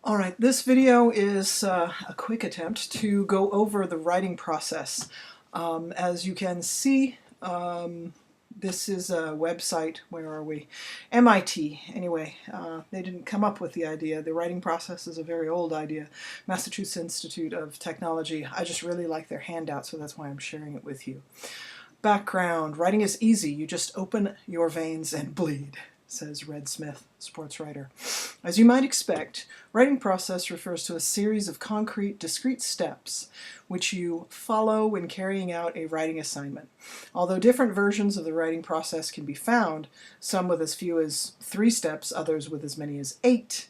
All right, this video is a quick attempt to go over the writing process. As you can see, this is a website, where are we? MIT, anyway. They didn't come up with the idea. The writing process is a very old idea. Massachusetts Institute of Technology. I just really like their handout, so that's why I'm sharing it with you. Background, writing is easy. You just open your veins and bleed, says Red Smith, sports writer. As you might expect, writing process refers to a series of concrete, discrete steps which you follow when carrying out a writing assignment. Although different versions of the writing process can be found, some with as few as 3 steps, others with as many as 8,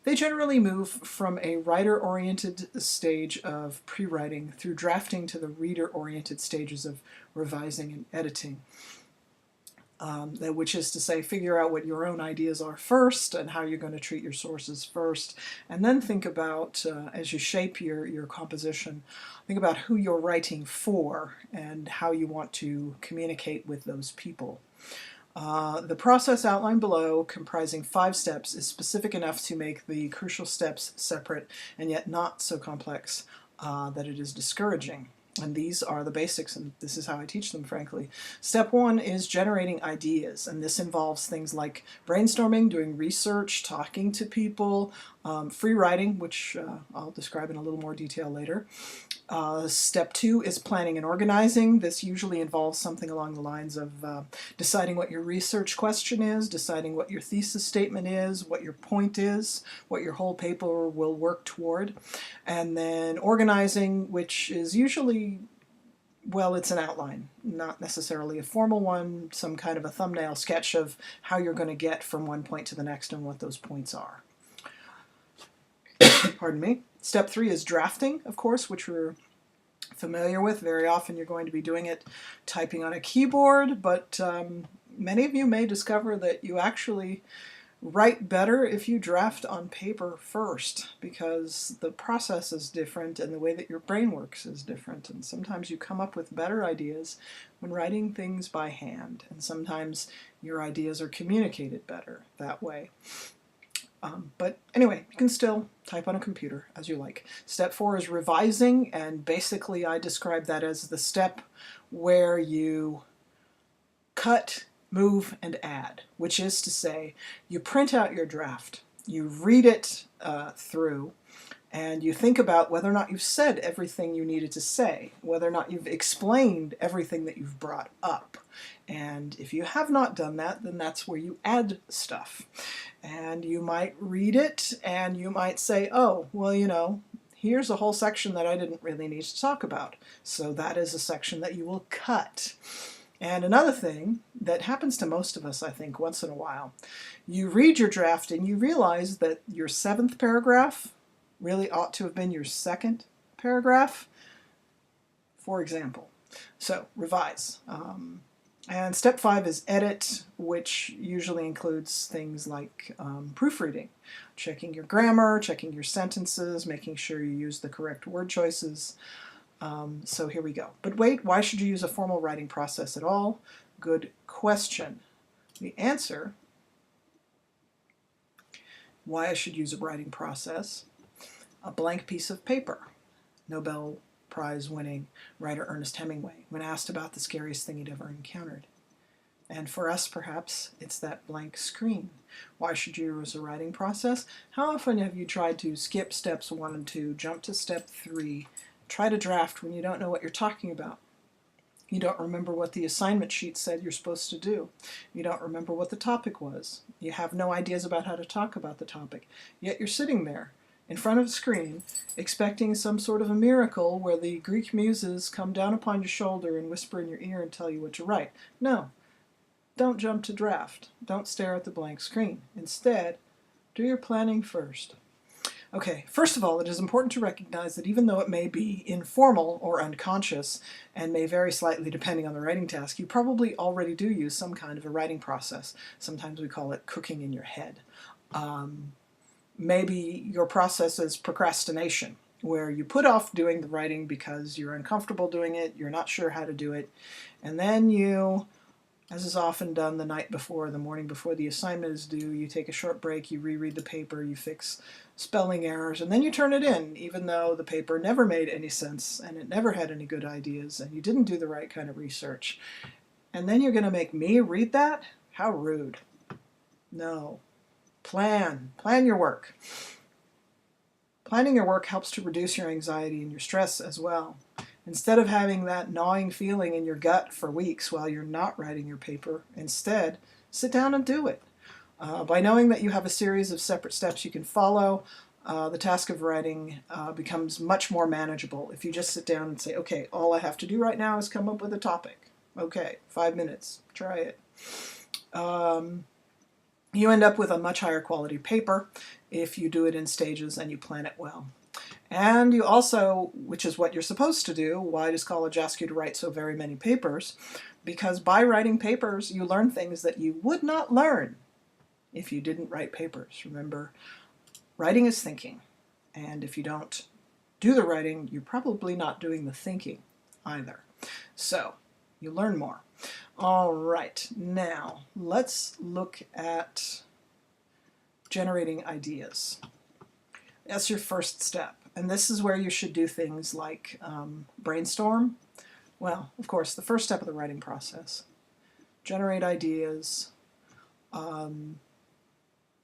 they generally move from a writer-oriented stage of pre-writing through drafting to the reader-oriented stages of revising and editing. Which is to say, figure out what your own ideas are first and how you're going to treat your sources first, and then think about, as you shape your composition, think about who you're writing for and how you want to communicate with those people. The process outlined below, comprising 5 steps, is specific enough to make the crucial steps separate and yet not so complex that it is discouraging. And these are the basics, and this is how I teach them, frankly. Step 1 is generating ideas, and this involves things like brainstorming, doing research, talking to people, free writing, which I'll describe in a little more detail later. Step 2 is planning and organizing. This usually involves something along the lines of deciding what your research question is, deciding what your thesis statement is, what your point is, what your whole paper will work toward, and then organizing, which is usually, well, it's an outline, not necessarily a formal one, some kind of a thumbnail sketch of how you're going to get from one point to the next and what those points are. Pardon me. Step 3 is drafting, of course, which we're familiar with. Very often you're going to be doing it typing on a keyboard, but many of you may discover that you actually write better if you draft on paper first, because the process is different and the way that your brain works is different, and sometimes you come up with better ideas when writing things by hand, and sometimes your ideas are communicated better that way. But anyway, you can still type on a computer as you like. Step 4 is revising, and basically I describe that as the step where you cut, move, and add, which is to say, you print out your draft, you read it through, and you think about whether or not you've said everything you needed to say, whether or not you've explained everything that you've brought up. And if you have not done that, then that's where you add stuff. And you might read it and you might say, oh, well, you know, here's a whole section that I didn't really need to talk about. So that is a section that you will cut. And another thing that happens to most of us, I think, once in a while, you read your draft and you realize that your 7th paragraph really ought to have been your 2nd paragraph, for example. So, revise. And step 5 is edit, which usually includes things like proofreading, checking your grammar, checking your sentences, making sure you use the correct word choices. So here we go. But wait, why should you use a formal writing process at all? Good question. The answer, why I should use a writing process: a blank piece of paper. Nobel Prize-winning writer Ernest Hemingway, when asked about the scariest thing he'd ever encountered. And for us, perhaps, it's that blank screen. Why should you use a writing process? How often have you tried to skip steps 1 and 2, jump to step 3, try to draft when you don't know what you're talking about? You don't remember what the assignment sheet said you're supposed to do. You don't remember what the topic was. You have no ideas about how to talk about the topic. Yet you're sitting there in front of a screen, expecting some sort of a miracle where the Greek muses come down upon your shoulder and whisper in your ear and tell you what to write. No, don't jump to draft. Don't stare at the blank screen. Instead, do your planning first. Okay, first of all, it is important to recognize that even though it may be informal or unconscious, and may vary slightly depending on the writing task, you probably already do use some kind of a writing process. Sometimes we call it cooking in your head. Maybe your process is procrastination, where you put off doing the writing because you're uncomfortable doing it, you're not sure how to do it, and then you As is often done the night before, the morning before the assignment is due, you take a short break, you reread the paper, you fix spelling errors, and then you turn it in, even though the paper never made any sense and it never had any good ideas and you didn't do the right kind of research. And then you're going to make me read that? How rude. No. Plan your work. Planning your work helps to reduce your anxiety and your stress as well. Instead of having that gnawing feeling in your gut for weeks while you're not writing your paper, instead, sit down and do it. By knowing that you have a series of separate steps you can follow, the task of writing becomes much more manageable if you just sit down and say, okay, all I have to do right now is come up with a topic. Okay, 5 minutes, try it. You end up with a much higher quality paper if you do it in stages and you plan it well. And you also, which is what you're supposed to do, why does college ask you to write so very many papers? Because by writing papers, you learn things that you would not learn if you didn't write papers. Remember, writing is thinking. And if you don't do the writing, you're probably not doing the thinking either. So, you learn more. All right, now let's look at generating ideas. That's your first step. And this is where you should do things like brainstorm. Well, of course, the first step of the writing process. Generate ideas. One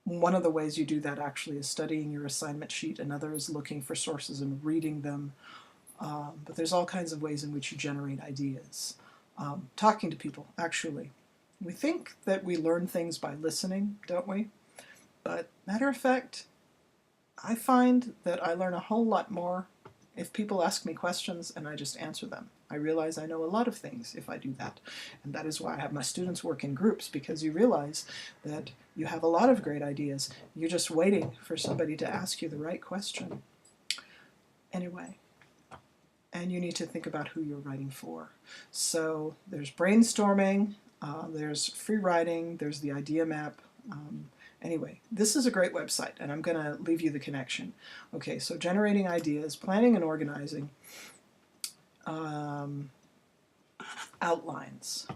of the ways you do that actually is studying your assignment sheet. Another is looking for sources and reading them. But there's all kinds of ways in which you generate ideas. Talking to people, actually. We think that we learn things by listening, don't we? But matter of fact, I find that I learn a whole lot more if people ask me questions and I just answer them. I realize I know a lot of things if I do that. And that is why I have my students work in groups, because you realize that you have a lot of great ideas. You're just waiting for somebody to ask you the right question. Anyway, and you need to think about who you're writing for. So there's brainstorming, there's free writing, there's the idea map. Anyway, this is a great website, and I'm going to leave you the connection. Okay, so generating ideas, planning and organizing, outlines.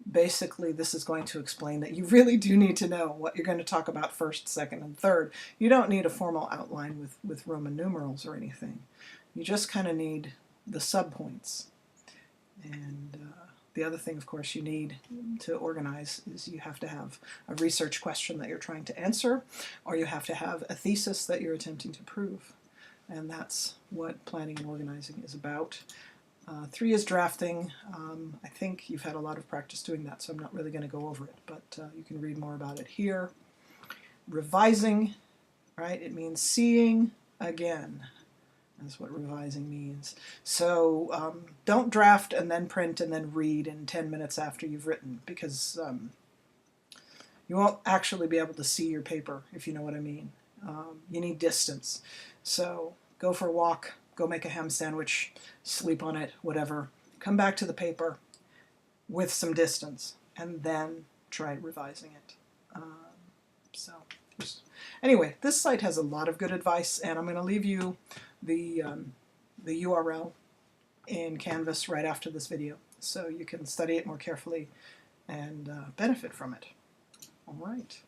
Basically, this is going to explain that you really do need to know what you're going to talk about first, second, and third. You don't need a formal outline with Roman numerals or anything. You just kind of need the subpoints. And the other thing, of course, you need to organize is you have to have a research question that you're trying to answer, or you have to have a thesis that you're attempting to prove. And that's what planning and organizing is about. 3 is drafting. I think you've had a lot of practice doing that, so I'm not really going to go over it, but you can read more about it here. Revising, right? It means seeing again. That's what revising means. So don't draft and then print and then read in 10 minutes after you've written, because you won't actually be able to see your paper, if you know what I mean. You need distance. So go for a walk, go make a ham sandwich, sleep on it, whatever. Come back to the paper with some distance, and then try revising it. Anyway, this site has a lot of good advice, and I'm going to leave you the URL in Canvas right after this video, so you can study it more carefully and benefit from it. All right.